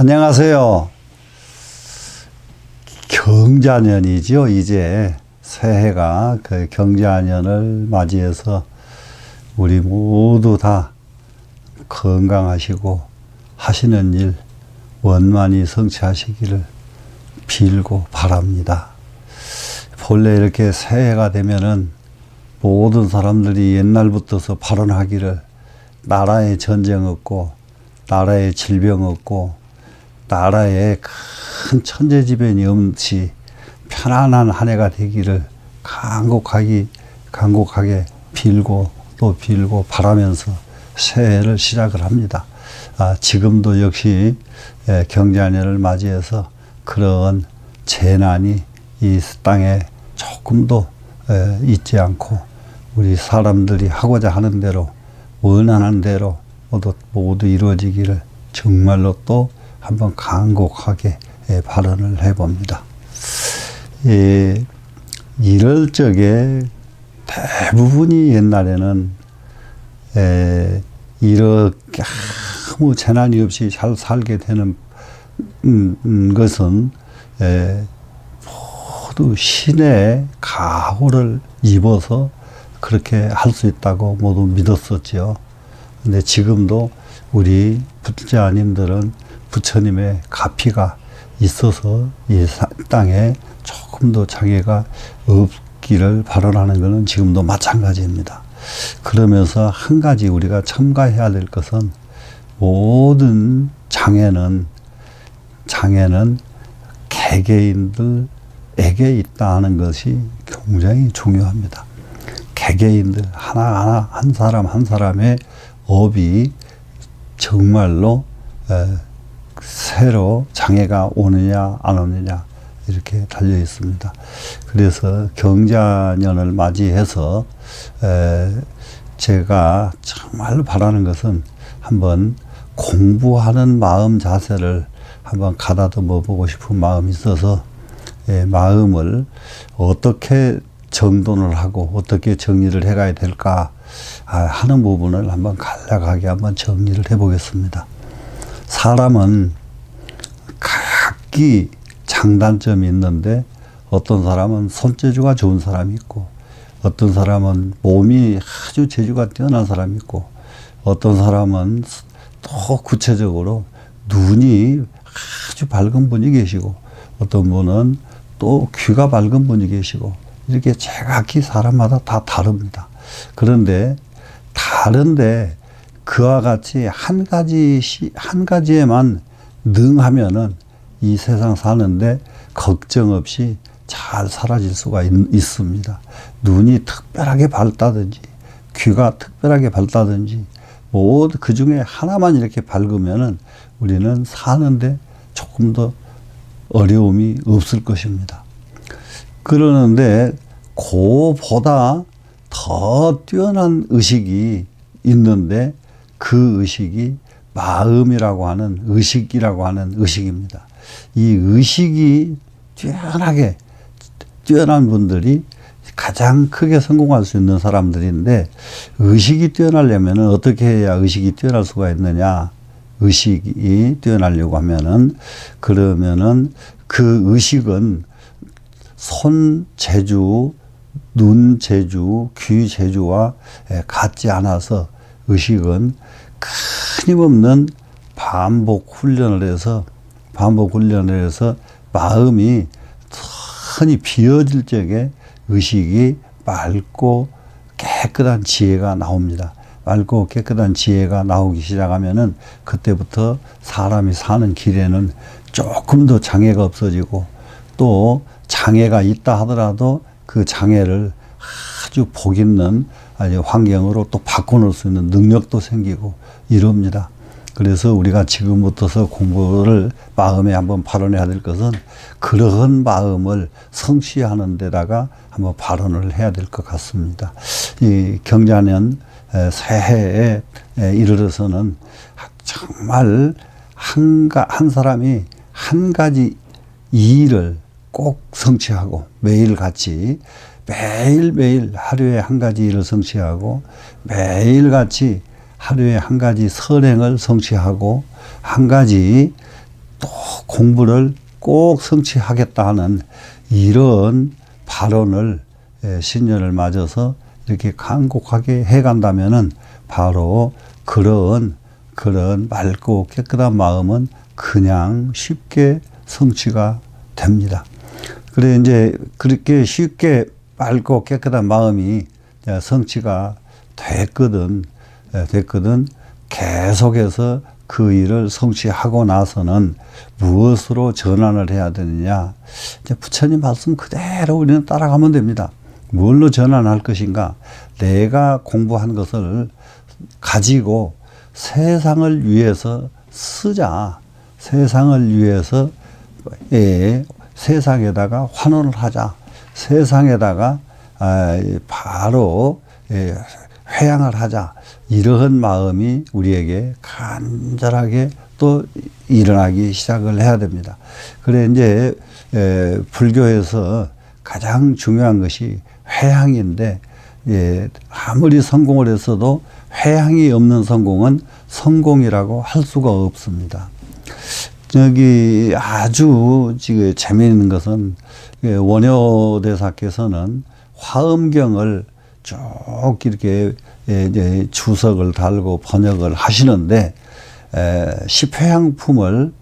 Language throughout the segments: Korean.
안녕하세요. 경자년이죠. 이제 새해가 그 경자년을 맞이해서 우리 모두 다 건강하시고 하시는 일 원만히 성취하시기를 빌고 바랍니다. 본래 이렇게 새해가 되면은 모든 사람들이 옛날부터서 발언하기를 나라에 전쟁 없고 나라에 질병 없고 나라에 큰 천재지변이 없이 편안한 한 해가 되기를 간곡하게 빌고 또 빌고 바라면서 새해를 시작을 합니다. 지금도 역시 경자년을 맞이해서 그런 재난이 이 땅에 조금도 있지 않고 우리 사람들이 하고자 하는 대로 원하는 대로 모두 이루어지기를 정말로 또 한번 간곡하게 발언을 해봅니다. 이럴 적에 대부분이 옛날에는 이렇게 아무 재난이 없이 잘 살게 되는 것은 모두 신의 가호를 입어서 그렇게 할 수 있다고 모두 믿었었죠. 근데 지금도 우리 불자님들은 부처님의 가피가 있어서 이 땅에 조금도 장애가 없기를 바라는 것은 지금도 마찬가지입니다. 그러면서 한 가지 우리가 첨가해야 될 것은 모든 장애는 개개인들에게 있다는 것이 굉장히 중요합니다. 개개인들 하나하나 한 사람 한 사람의 업이 정말로 새로 장애가 오느냐 안 오느냐 이렇게 달려 있습니다. 그래서 경자년을 맞이해서 제가 정말로 바라는 것은 한번 공부하는 마음 자세를 한번 가다듬어 보고 싶은 마음이 있어서 마음을 어떻게 정돈을 하고 어떻게 정리를 해가야 될까 하는 부분을 한번 간략하게 한번 정리를 해보겠습니다. 사람은 각기 장단점이 있는데 어떤 사람은 손재주가 좋은 사람이 있고 어떤 사람은 몸이 아주 재주가 뛰어난 사람이 있고 어떤 사람은 또 구체적으로 눈이 아주 밝은 분이 계시고 어떤 분은 또 귀가 밝은 분이 계시고 이렇게 제각기 사람마다 다 다릅니다. 그런데 다른데 그와 같이 한 가지에만 능하면은 이 세상 사는데 걱정 없이 잘 사라질 수가 있습니다. 눈이 특별하게 밝다든지 귀가 특별하게 밝다든지 모두 그 중에 하나만 이렇게 밝으면은 우리는 사는데 조금 더 어려움이 없을 것입니다. 그러는데 그보다 더 뛰어난 의식이 있는데 그 의식이 마음이라고 하는 의식이라고 하는 의식입니다. 이 의식이 뛰어난 분들이 가장 크게 성공할 수 있는 사람들인데 의식이 뛰어나려면 어떻게 해야 의식이 뛰어날 수가 있느냐? 의식이 뛰어나려고 하면은 그러면은 그 의식은 손 재주, 눈 재주, 귀 재주와 같지 않아서 의식은 끊임없는 반복 훈련을 해서 마음이 흔히 비어질 적에 의식이 맑고 깨끗한 지혜가 나옵니다. 맑고 깨끗한 지혜가 나오기 시작하면은 그때부터 사람이 사는 길에는 조금 더 장애가 없어지고 또 장애가 있다 하더라도 그 장애를 아주 복 있는 환경으로 또 바꿔놓을 수 있는 능력도 생기고 이럽니다. 그래서 우리가 지금부터서 공부를 마음에 한번 발언해야 될 것은 그러한 마음을 성취하는 데다가 한번 발언을 해야 될 것 같습니다. 이 경자년 새해에 이르러서는 정말 한 사람이 한 가지 일을 꼭 성취하고 매일같이 매일매일 하루에 한 가지 일을 성취하고 매일같이 하루에 한 가지 선행을 성취하고 한 가지 또 공부를 꼭 성취하겠다 하는 이런 발언을 신년을 맞아서 이렇게 간곡하게 해간다면은 바로 그런 맑고 깨끗한 마음은 그냥 쉽게 성취가 됩니다. 그래 이제 그렇게 쉽게 맑고 깨끗한 마음이 성취가 됐거든 계속해서 그 일을 성취하고 나서는 무엇으로 전환을 해야 되느냐. 이제 부처님 말씀 그대로 우리는 따라가면 됩니다. 뭘로 전환할 것인가? 내가 공부한 것을 가지고 세상을 위해서 쓰자. 세상을 위해서 세상에다가 환원을 하자. 세상에다가 바로 회양을 하자. 이러한 마음이 우리에게 간절하게 또 일어나기 시작을 해야 됩니다. 그래 이제 불교에서 가장 중요한 것이 회향인데 아무리 성공을 했어도 회향이 없는 성공은 성공이라고 할 수가 없습니다. 여기 아주 지금 재미있는 것은 원효대사께서는 화엄경을 쭉 이렇게 이제 주석을 달고 번역을 하시는데 십회향품을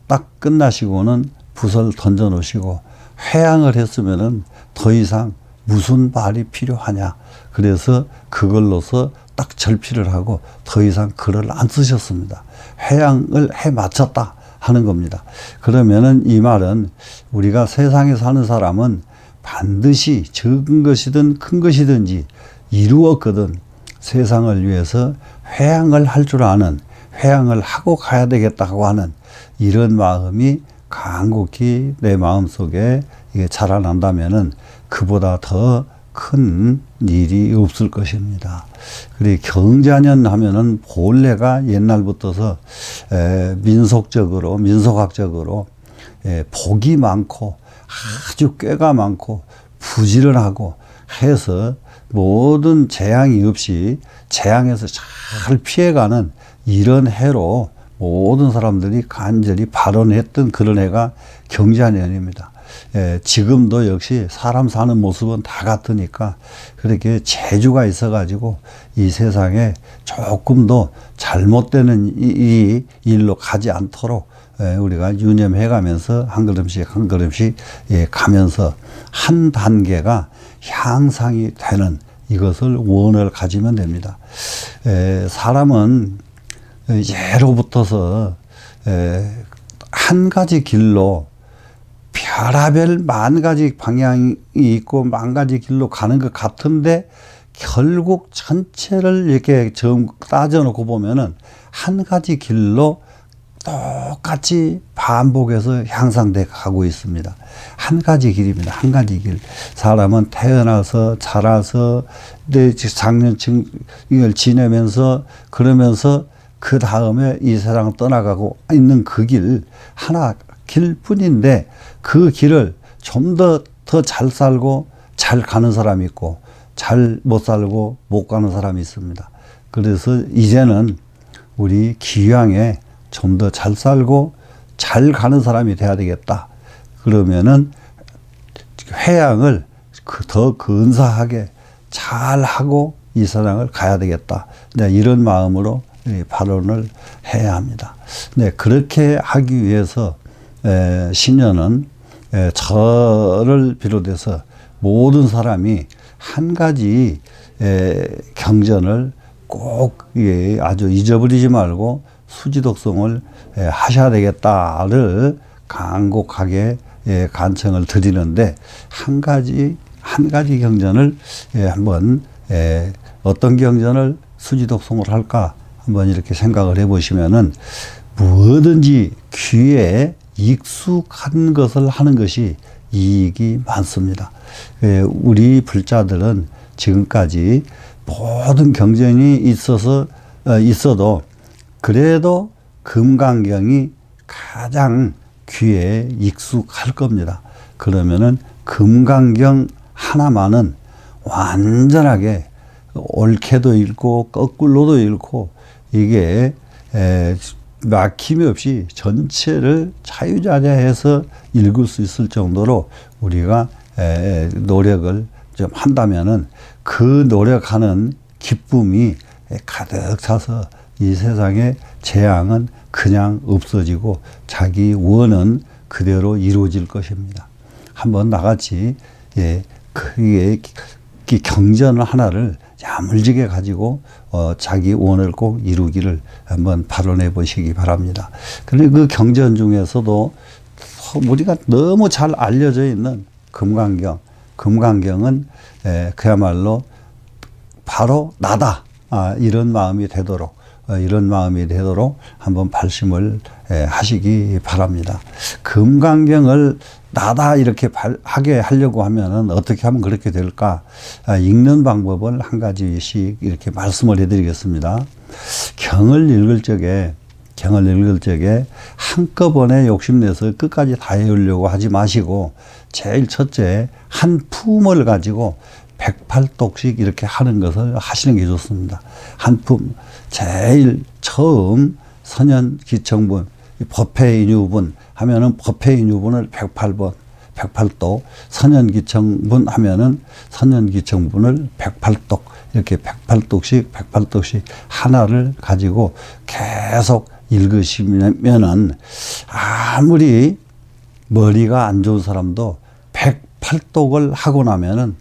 딱 끝나시고는 붓을 던져 놓으시고 회향을 했으면은 더 이상 무슨 말이 필요하냐. 그래서 그걸로서 딱 절필을 하고 더 이상 글을 안 쓰셨습니다. 회향을 해 마쳤다 하는 겁니다. 그러면은 이 말은 우리가 세상에 사는 사람은 반드시 적은 것이든 큰 것이든지 이루었거든 세상을 위해서 회향을 할 줄 아는, 회향을 하고 가야 되겠다고 하는 이런 마음이 간곡히 내 마음속에 이게 자라난다면은 그보다 더 큰 일이 없을 것입니다. 그리고 경자년 하면은 본래가 옛날부터서 민속적으로, 민속학적으로 복이 많고 아주 꾀가 많고 부지런하고 해서 모든 재앙이 없이 재앙에서 잘 피해가는 이런 해로 모든 사람들이 간절히 발언했던 그런 해가 경자년입니다. 지금도 역시 사람 사는 모습은 다 같으니까 그렇게 재주가 있어가지고 이 세상에 조금도 잘못되는 이 일로 가지 않도록 우리가 유념해 가면서 한 걸음씩 한 걸음씩 가면서 한 단계가 향상이 되는 이것을 원을 가지면 됩니다. 사람은 예로부터서 한 가지 길로 별하별 만 가지 방향이 있고 만 가지 길로 가는 것 같은데 결국 전체를 이렇게 따져놓고 보면은 한 가지 길로 똑같이 반복해서 향상돼 가고 있습니다. 한 가지 길입니다. 한 가지 길. 사람은 태어나서 자라서 내 장년층을 지내면서 그러면서 그 다음에 이 세상을 떠나가고 있는 그 길 하나 길뿐인데 그 길을 좀 더 잘 살고 잘 가는 사람이 있고 잘 못 살고 못 가는 사람이 있습니다. 그래서 이제는 우리 기왕에 좀 더 잘 살고 잘 가는 사람이 돼야 되겠다. 그러면은 회양을 더 근사하게 잘 하고 이 세상을 가야 되겠다. 네, 이런 마음으로 발언을 해야 합니다. 네, 그렇게 하기 위해서 신년은 저를 비롯해서 모든 사람이 한 가지 경전을 꼭 아주 잊어버리지 말고 수지독송을 하셔야 되겠다를 간곡하게 간청을 드리는데 한 가지 경전을 한번 어떤 경전을 수지독송을 할까 한번 이렇게 생각을 해보시면은 무엇든지 귀에 익숙한 것을 하는 것이 이익이 많습니다. 우리 불자들은 지금까지 모든 경전이 있어도 그래도 금강경이 가장 귀에 익숙할 겁니다. 그러면은 금강경 하나만은 완전하게 옳게도 읽고 거꾸로도 읽고 이게 막힘이 없이 전체를 자유자재해서 읽을 수 있을 정도로 우리가 노력을 좀 한다면은 그 노력하는 기쁨이 가득 차서 이 세상의 재앙은 그냥 없어지고 자기 원은 그대로 이루어질 것입니다. 한번 나같이 그게 경전 하나를 야물지게 가지고 자기 원을 꼭 이루기를 한번 발언해 보시기 바랍니다. 그런데 그 경전 중에서도 우리가 너무 잘 알려져 있는 금강경, 금강경은 그야말로 바로 나다, 이런 마음이 되도록 한번 발심을 하시기 바랍니다. 금강경을 나다 이렇게 하게 하려고 하면은 어떻게 하면 그렇게 될까? 읽는 방법을 한 가지씩 이렇게 말씀을 해드리겠습니다. 경을 읽을 적에 한꺼번에 욕심내서 끝까지 다 외우려고 하지 마시고 제일 첫째 한 품을 가지고 108독씩 이렇게 하는 것을 하시는 게 좋습니다. 한 품, 제일 처음 선현기청분, 법회인유분 하면은 법회인유분을 108번, 108독, 선현기청분 하면은 선현기청분을 108독, 이렇게 108독씩 하나를 가지고 계속 읽으시면은 아무리 머리가 안 좋은 사람도 108독을 하고 나면은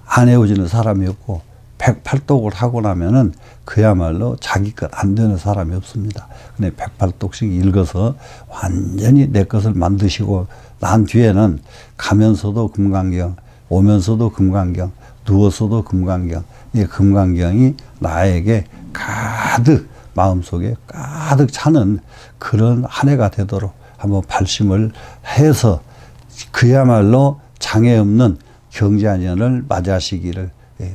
안 외워지는 사람이 없고 108독을 하고 나면은 그야말로 자기 것 안 되는 사람이 없습니다. 근데 108독씩 읽어서 완전히 내 것을 만드시고 난 뒤에는 가면서도 금강경, 오면서도 금강경, 누워서도 금강경, 이 금강경이 나에게 가득 마음속에 가득 차는 그런 한 해가 되도록 한번 발심을 해서 그야말로 장애 없는 경자년을 맞이하시기를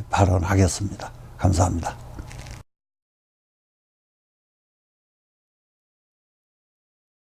발언하겠습니다. 감사합니다.